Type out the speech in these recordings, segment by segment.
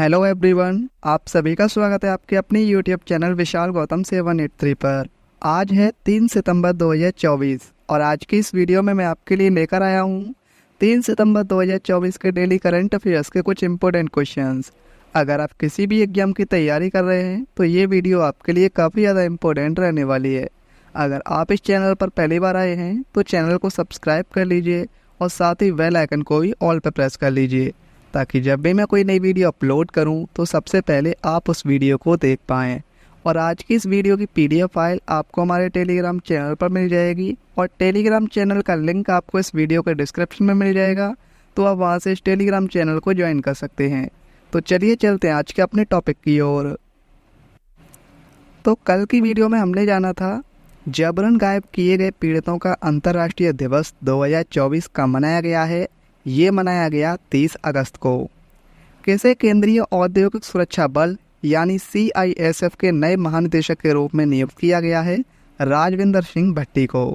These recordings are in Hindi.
हेलो एवरीवन, आप सभी का स्वागत है आपके अपने यूट्यूब चैनल विशाल गौतम 783 पर। आज है 3 सितंबर 2024 और आज की इस वीडियो में मैं आपके लिए लेकर आया हूँ 3 सितंबर 2024 के डेली करंट अफेयर्स के कुछ इंपॉर्टेंट क्वेश्चंस। अगर आप किसी भी एग्जाम की तैयारी कर रहे हैं तो ये वीडियो आपके लिए काफ़ी ज़्यादा इम्पोर्टेंट रहने वाली है। अगर आप इस चैनल पर पहली बार आए हैं तो चैनल को सब्सक्राइब कर लीजिए और साथ ही बेल आइकन को भी ऑल पर प्रेस कर लीजिए ताकि जब भी मैं कोई नई वीडियो अपलोड करूं तो सबसे पहले आप उस वीडियो को देख पाएँ। और आज की इस वीडियो की पीडीएफ फाइल आपको हमारे टेलीग्राम चैनल पर मिल जाएगी और टेलीग्राम चैनल का लिंक आपको इस वीडियो के डिस्क्रिप्शन में मिल जाएगा, तो आप वहां से इस टेलीग्राम चैनल को ज्वाइन कर सकते हैं। तो चलिए चलते हैं आज के अपने टॉपिक की ओर। तो कल की वीडियो में हमने जाना था जबरन गायब किए गए पीड़ितों का अंतर्राष्ट्रीय दिवस 2024 का मनाया गया है। ये मनाया गया 30 अगस्त को। किसे केंद्रीय औद्योगिक सुरक्षा बल यानी CISF के नए महानिदेशक के रूप में नियुक्त किया गया है? राजविंदर सिंह भट्टी को।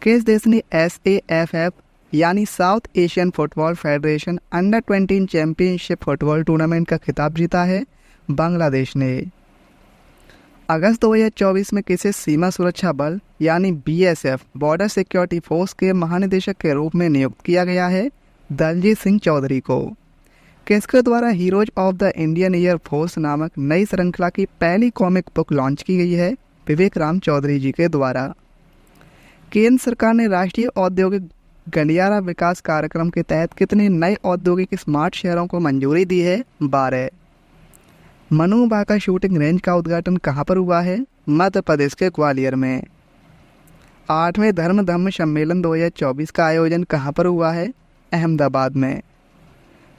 किस देश ने SAFF यानी South Asian Football Federation under twenty championship football tournament का खिताब जीता है? बांग्लादेश ने। अगस्त 2024 में किसे सीमा सुरक्षा बल यानी BSF बॉर्डर सिक्योरिटी फोर्स के महानिदेशक के रूप में नियुक्त किया गया है? दलजीत सिंह चौधरी को। किसके द्वारा heroes of the Indian air force नामक नई श्रृंखला की पहली कॉमिक बुक लॉन्च की गई है? विवेक राम चौधरी जी के द्वारा। केंद्र सरकार ने राष्ट्रीय औद्योगिक गलियारा विकास कार्यक्रम के तहत कितने नए औद्योगिक स्मार्ट शहरों को मंजूरी दी है? 12। मनु भाकर शूटिंग रेंज का उद्घाटन कहाँ पर हुआ है? मध्य प्रदेश के ग्वालियर में। 8वें धर्म सम्मेलन 2024 का आयोजन कहाँ पर हुआ है? अहमदाबाद में।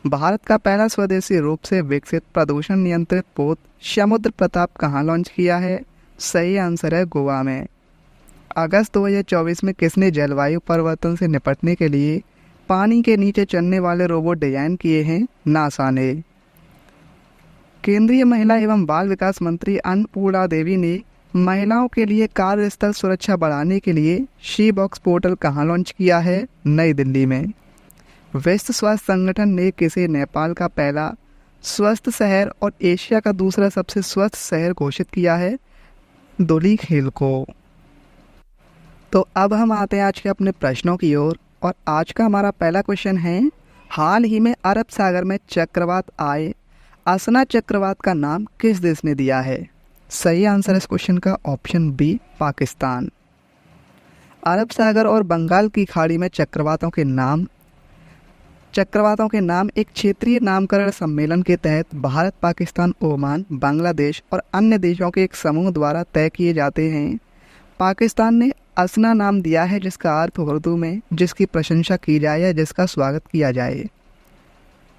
भारत का पहला स्वदेशी रूप से विकसित प्रदूषण नियंत्रित पोत समुद्र प्रताप कहाँ लॉन्च किया है? सही आंसर है गोवा में। अगस्त 2024 में किसने जलवायु परिवर्तन से निपटने के लिए पानी के नीचे चलने वाले रोबोट डिजाइन किए हैं? नासा ने। केंद्रीय महिला एवं बाल विकास मंत्री अन्नपूर्णा देवी ने महिलाओं के लिए कार्यस्थल सुरक्षा बढ़ाने के लिए शी बॉक्स पोर्टल कहाँ लॉन्च किया है? नई दिल्ली में। विश्व स्वास्थ्य संगठन ने किसे नेपाल का पहला स्वस्थ शहर और एशिया का दूसरा सबसे स्वस्थ शहर घोषित किया है? धुलीखेल को। तो अब हम आते हैं आज के अपने प्रश्नों की ओर और आज का हमारा पहला क्वेश्चन है, हाल ही में अरब सागर में चक्रवात आए, असना चक्रवात का नाम किस देश ने दिया है? सही आंसर इस क्वेश्चन का ऑप्शन बी, पाकिस्तान। अरब सागर और बंगाल की खाड़ी में चक्रवातों के नाम एक क्षेत्रीय नामकरण सम्मेलन के तहत भारत, पाकिस्तान, ओमान, बांग्लादेश और अन्य देशों के एक समूह द्वारा तय किए जाते हैं। पाकिस्तान ने असना नाम दिया है जिसका अर्थ उर्दू में जिसकी प्रशंसा की जाए या जिसका स्वागत किया जाए।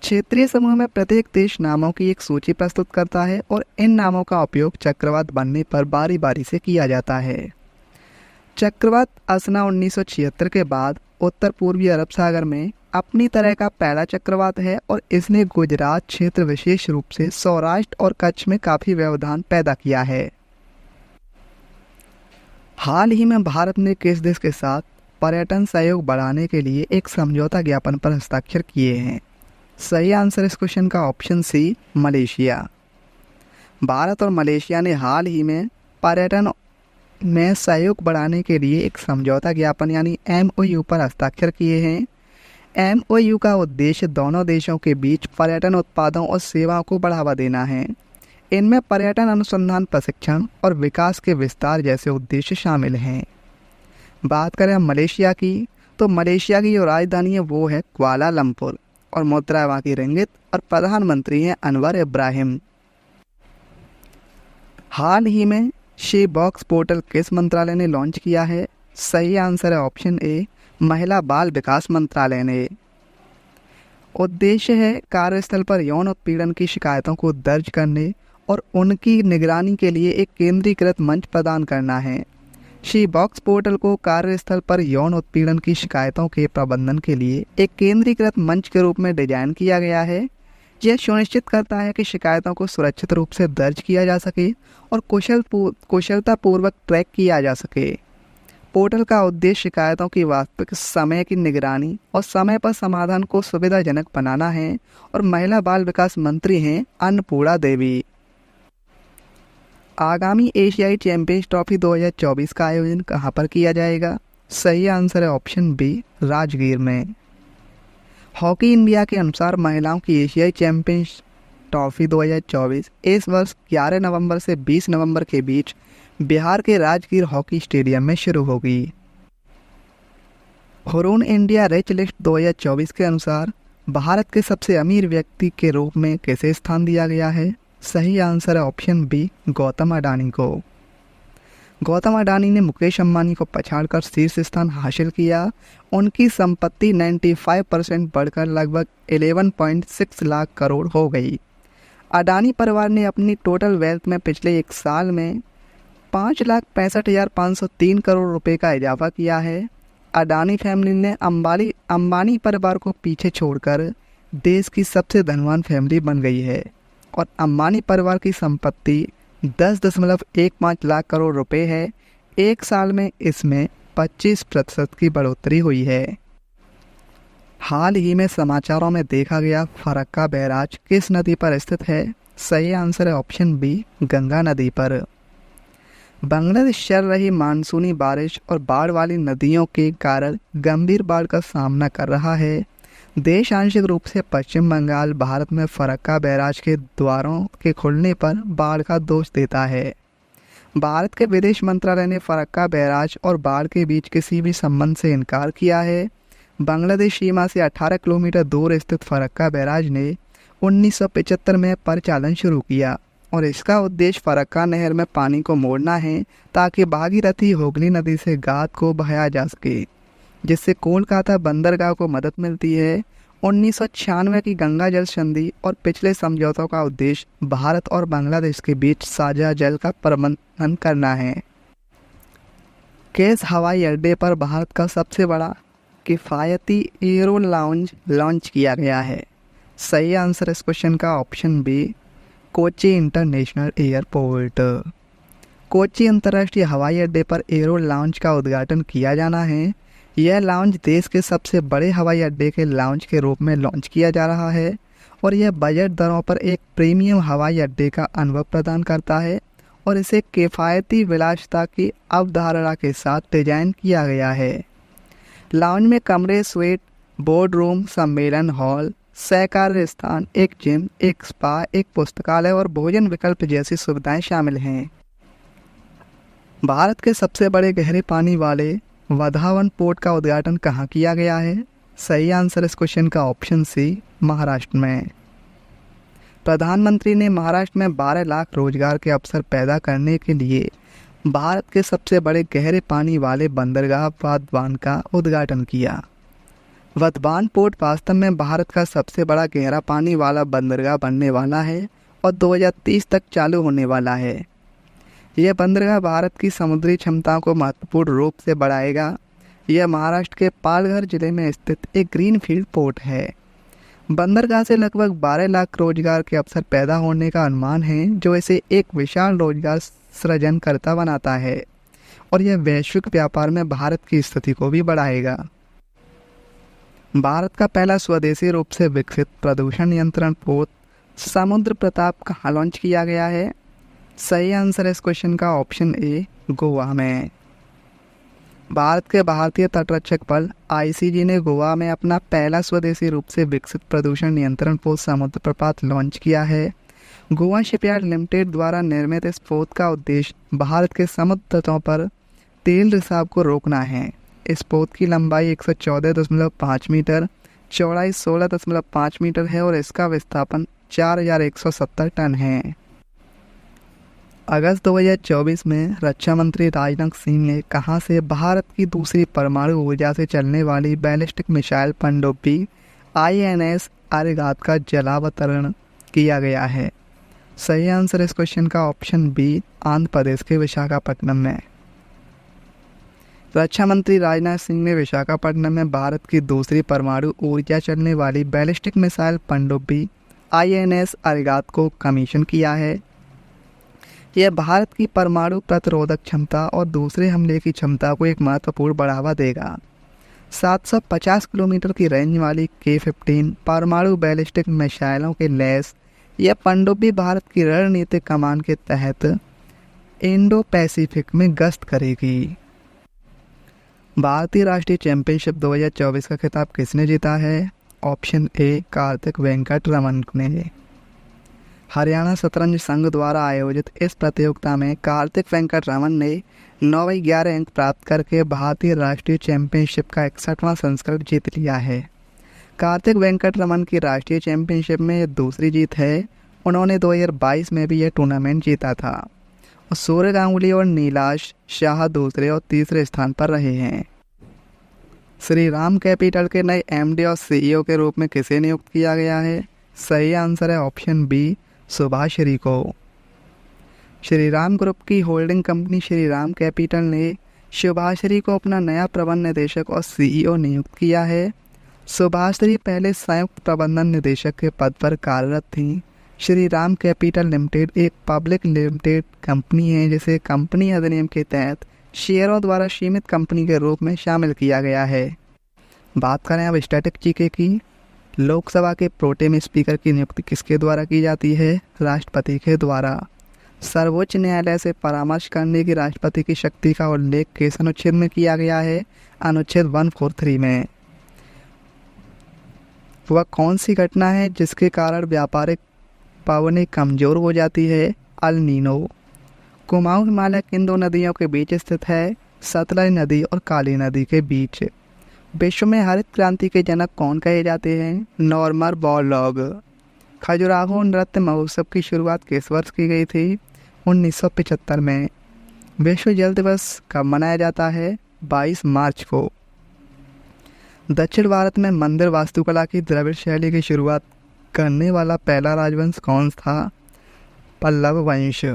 क्षेत्रीय समूह में प्रत्येक देश नामों की एक सूची प्रस्तुत करता है और इन नामों का उपयोग चक्रवात बनने पर बारी बारी से किया जाता है। चक्रवात असना 1976 के बाद उत्तर पूर्वी अरब सागर में अपनी तरह का पहला चक्रवात है और इसने गुजरात क्षेत्र विशेष रूप से सौराष्ट्र और कच्छ में काफ़ी व्यवधान पैदा किया है। हाल ही में भारत ने किस देश के साथ पर्यटन सहयोग बढ़ाने के लिए एक समझौता ज्ञापन पर हस्ताक्षर किए हैं? सही आंसर इस क्वेश्चन का ऑप्शन सी, मलेशिया। भारत और मलेशिया ने हाल ही में पर्यटन में सहयोग बढ़ाने के लिए एक समझौता ज्ञापन यानी MOU पर हस्ताक्षर किए हैं। MOU का उद्देश्य दोनों देशों के बीच पर्यटन उत्पादों और सेवाओं को बढ़ावा देना है। इनमें पर्यटन अनुसंधान, प्रशिक्षण और विकास के विस्तार जैसे उद्देश्य शामिल हैं। बात करें हम मलेशिया की, तो मलेशिया की जो राजधानी है वो है कुआलालंपुर और मुद्रा वहाँ की रिंगित और प्रधानमंत्री हैं अनवर इब्राहिम। हाल ही में शी बॉक्स पोर्टल किस मंत्रालय ने लॉन्च किया है? सही आंसर है ऑप्शन ए, महिला बाल विकास मंत्रालय ने। उद्देश्य है कार्यस्थल पर यौन उत्पीड़न की शिकायतों को दर्ज करने और उनकी निगरानी के लिए एक केंद्रीकृत मंच प्रदान करना है। शी बॉक्स पोर्टल को कार्यस्थल पर यौन उत्पीड़न की शिकायतों के प्रबंधन के लिए एक केंद्रीकृत मंच के रूप में डिजाइन किया गया है। यह सुनिश्चित करता है कि शिकायतों को सुरक्षित रूप से दर्ज किया जा सके और कुशलतापूर्वक ट्रैक किया जा सके। पोर्टल का उद्देश्य शिकायतों की वास्तविक समय की निगरानी और समय पर समाधान को सुविधाजनक बनाना है। और महिला बाल विकास मंत्री हैं अन्नपूर्णा देवी। आगामी एशियाई चैंपियंस ट्रॉफी 2024 का आयोजन कहां पर किया जाएगा? सही आंसर है ऑप्शन बी, राजगीर में। हॉकी इंडिया के अनुसार महिलाओं की एशियाई चैंपियंस ट्रॉफी 2024 इस वर्ष 11 नवंबर से 20 नवंबर के बीच बिहार के राजगीर हॉकी स्टेडियम में शुरू होगी। हुरून इंडिया रिच लिस्ट 2024 के अनुसार भारत के सबसे अमीर व्यक्ति के रूप में किसे स्थान दिया गया है? सही आंसर है ऑप्शन बी, गौतम अडानी को। गौतम अडानी ने मुकेश अंबानी को पछाड़कर शीर्ष स्थान हासिल किया। उनकी संपत्ति 95% बढ़कर लगभग 11.6 लाख करोड़ हो गई। अडानी परिवार ने अपनी टोटल वेल्थ में पिछले एक साल में 5,65,503 करोड़ रुपए का इजाफा किया है। अडानी फैमिली ने अंबानी परिवार को पीछे छोड़कर देश की सबसे धनवान फैमिली बन गई है और अंबानी परिवार की संपत्ति 10.15 लाख करोड़ रुपए है। एक साल में इसमें 25% की बढ़ोतरी हुई है। हाल ही में समाचारों में देखा गया फरक्का बैराज किस नदी पर स्थित है? सही आंसर है ऑप्शन बी, गंगा नदी पर। बांग्लादेश चल रही मानसूनी बारिश और बाढ़ वाली नदियों के कारण गंभीर बाढ़ का सामना कर रहा है। देश आंशिक रूप से पश्चिम बंगाल भारत में फरक्का बैराज के द्वारों के खुलने पर बाढ़ का दोष देता है। भारत के विदेश मंत्रालय ने फरक्का बैराज और बाढ़ के बीच किसी भी संबंध से इनकार किया है। बांग्लादेश सीमा से 18 किलोमीटर दूर स्थित फरक्का बैराज ने 1975 में परिचालन शुरू किया और इसका उद्देश्य फरक्का नहर में पानी को मोड़ना है ताकि भागीरथी हुगली नदी से गाद को बहाया जा सके, जिससे कोलकाता बंदरगाह को मदद मिलती है। 1996 की गंगा जल संधि और पिछले समझौतों का उद्देश्य भारत और बांग्लादेश के बीच साझा जल का प्रबंधन करना है। किस हवाई अड्डे पर भारत का सबसे बड़ा किफ़ायती एरो लाउंज लॉन्च किया गया है? सही आंसर इस क्वेश्चन का option B, Kochi international airport. Kochi अंतर्राष्ट्रीय हवाई अड्डे पर एरो लाउंज का उद्घाटन किया जाना है। यह लाउंज देश के सबसे बड़े हवाई अड्डे के लाउंज के रूप में लॉन्च किया जा रहा है और यह बजट दरों पर एक प्रीमियम हवाई अड्डे का अनुभव प्रदान करता है और इसे किफ़ायती विलासिता की अवधारणा के साथ डिजाइन किया गया है। लाउंज में कमरे, स्वीट, बोर्ड रूम, सम्मेलन हॉल, सहकार्य स्थान, एक जिम, एक स्पा, एक पुस्तकालय और भोजन विकल्प जैसी सुविधाएं शामिल हैं। भारत के सबसे बड़े गहरे पानी वाले वधावन पोर्ट का उद्घाटन कहाँ किया गया है? सही आंसर इस क्वेश्चन का ऑप्शन सी, महाराष्ट्र में। प्रधानमंत्री ने महाराष्ट्र में 12 लाख रोजगार के अवसर पैदा करने के लिए भारत के सबसे बड़े गहरे पानी वाले बंदरगाह वधवान का उद्घाटन किया। वधवान पोर्ट वास्तव में भारत का सबसे बड़ा गहरा पानी वाला बंदरगाह बनने वाला है और 2030 तक चालू होने वाला है। यह बंदरगाह भारत की समुद्री क्षमताओं को महत्वपूर्ण रूप से बढ़ाएगा। यह महाराष्ट्र के पालघर जिले में स्थित एक ग्रीनफील्ड पोर्ट है। बंदरगाह से लगभग 12 लाख रोजगार के अवसर पैदा होने का अनुमान है, जो इसे एक विशाल रोजगार सृजनकर्ता बनाता है और यह वैश्विक व्यापार में भारत की स्थिति को भी बढ़ाएगा। भारत का पहला स्वदेशी रूप से विकसित प्रदूषण नियंत्रण पोत समुद्र प्रताप कहाँ लॉन्च किया गया है? सही आंसर है इस क्वेश्चन का ऑप्शन ए, गोवा में। भारत के भारतीय तटरक्षक बल आईसीजी ने गोवा में अपना पहला स्वदेशी रूप से विकसित प्रदूषण नियंत्रण पोत समुद्र प्रपात लॉन्च किया है। गोवा शिपयार्ड लिमिटेड द्वारा निर्मित इस पोत का उद्देश्य भारत के समुद्र तटों पर तेल रिसाव को रोकना है। इस पोत की लंबाई 114.5 मीटर, चौड़ाई 16.5 मीटर है और इसका विस्थापन 4170 टन है। अगस्त 2024 में रक्षा मंत्री राजनाथ सिंह ने कहां से भारत की दूसरी परमाणु ऊर्जा से चलने वाली बैलिस्टिक मिसाइल पनडुब्बी INS अरिहंत का जलावतरण किया गया है? सही आंसर इस क्वेश्चन का ऑप्शन बी, आंध्र प्रदेश के विशाखापट्टनम में। रक्षा मंत्री राजनाथ सिंह ने विशाखापट्टनम में भारत की दूसरी परमाणु ऊर्जा चलने वाली बैलिस्टिक मिसाइल पनडुब्बी INS अरिहंत को कमीशन किया है। यह भारत की परमाणु प्रतिरोधक क्षमता और दूसरे हमले की क्षमता को एक महत्वपूर्ण बढ़ावा देगा। 750 किलोमीटर की रेंज वाली K-15 परमाणु बैलिस्टिक मिसाइलों के लैस यह पनडुब्बी भारत की रणनीतिक कमान के तहत इंडो पैसिफिक में गश्त करेगी। भारतीय राष्ट्रीय चैंपियनशिप 2024 का खिताब किसने जीता है? ऑप्शन ए कार्तिक वेंकट रमन ने। हरियाणा शतरंज संघ द्वारा आयोजित इस प्रतियोगिता में कार्तिक वेंकट रमन ने 911 अंक प्राप्त करके भारतीय राष्ट्रीय चैंपियनशिप का 61वां संस्करण जीत लिया है। कार्तिक वेंकट रमन की राष्ट्रीय चैंपियनशिप में यह दूसरी जीत है। उन्होंने 2022 में भी यह टूर्नामेंट जीता था और सूर्य गांगुली और नीलाश शाह दूसरे और तीसरे स्थान पर रहे हैं। श्री राम कैपिटल के नए एमडी और सीईओ के रूप में किसे नियुक्त किया गया है? सही आंसर है ऑप्शन बी सुभाश्री को। श्री राम ग्रुप की holding company Shri Ram capital ने सुभाश्री को अपना नया प्रबंध निदेशक और सीईओ नियुक्त किया है। सुभाश्री पहले संयुक्त प्रबंधन निदेशक के पद पर कार्यरत थीं। श्री राम कैपिटल लिमिटेड एक पब्लिक लिमिटेड कंपनी है जिसे कंपनी अधिनियम के तहत शेयरों द्वारा सीमित कंपनी के रूप में शामिल किया गया है। बात करें अब स्टैटिक जीके की। लोकसभा के प्रोटेम स्पीकर की नियुक्ति किसके द्वारा की जाती है? राष्ट्रपति के द्वारा। सर्वोच्च न्यायालय से परामर्श करने की राष्ट्रपति की शक्ति का उल्लेख किस अनुच्छेद में किया गया है? अनुच्छेद 143 में। वह कौन सी घटना है जिसके कारण व्यापारिक पवनें कमजोर हो जाती है? El Nino. कुमाऊं हिमालय किन दो नदियों के बीच स्थित है? सतलज नदी और काली नदी के बीच। विश्व में हरित क्रांति के जनक कौन कहे जाते हैं? Norman Borlaug. खजुराहो नृत्य महोत्सव की शुरुआत किस वर्ष की गई थी? 1975 में। विश्व जल दिवस कब मनाया जाता है? 22 मार्च को। दक्षिण भारत में मंदिर वास्तुकला की द्रविड़ शैली की शुरुआत करने वाला पहला राजवंश कौन था? पल्लव वंश।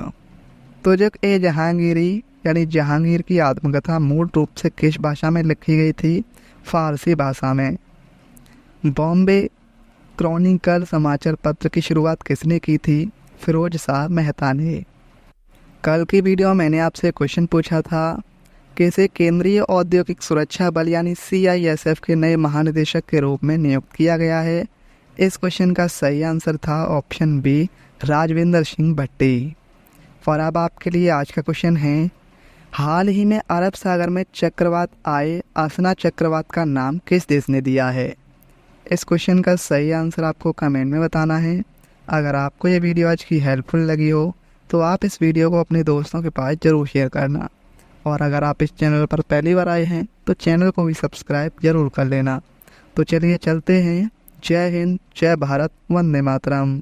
तुजुक ए जहांगीरी यानी जहांगीर की आत्मकथा मूल रूप से किस भाषा में लिखी गई थी? फारसी भाषा में। बॉम्बे क्रॉनिकल समाचार पत्र की शुरुआत किसने की थी? फिरोज शाह मेहता ने। कल की वीडियो में मैंने आपसे क्वेश्चन पूछा था कि इसे केंद्रीय औद्योगिक सुरक्षा बल यानी CISF के नए महानिदेशक के रूप में नियुक्त किया गया है। इस क्वेश्चन का सही आंसर था ऑप्शन बी राजविंदर सिंह भट्टी। और अब आपके लिए आज का क्वेश्चन है, हाल ही में अरब सागर में चक्रवात आए आसना चक्रवात का नाम किस देश ने दिया है? इस क्वेश्चन का सही आंसर आपको कमेंट में बताना है। अगर आपको ये वीडियो आज की हेल्पफुल लगी हो तो आप इस वीडियो को अपने दोस्तों के पास ज़रूर शेयर करना। और अगर आप इस चैनल पर पहली बार आए हैं तो चैनल को भी सब्सक्राइब ज़रूर कर लेना। तो चलिए चलते हैं। जय हिंद, जय भारत, वंदे मातरम।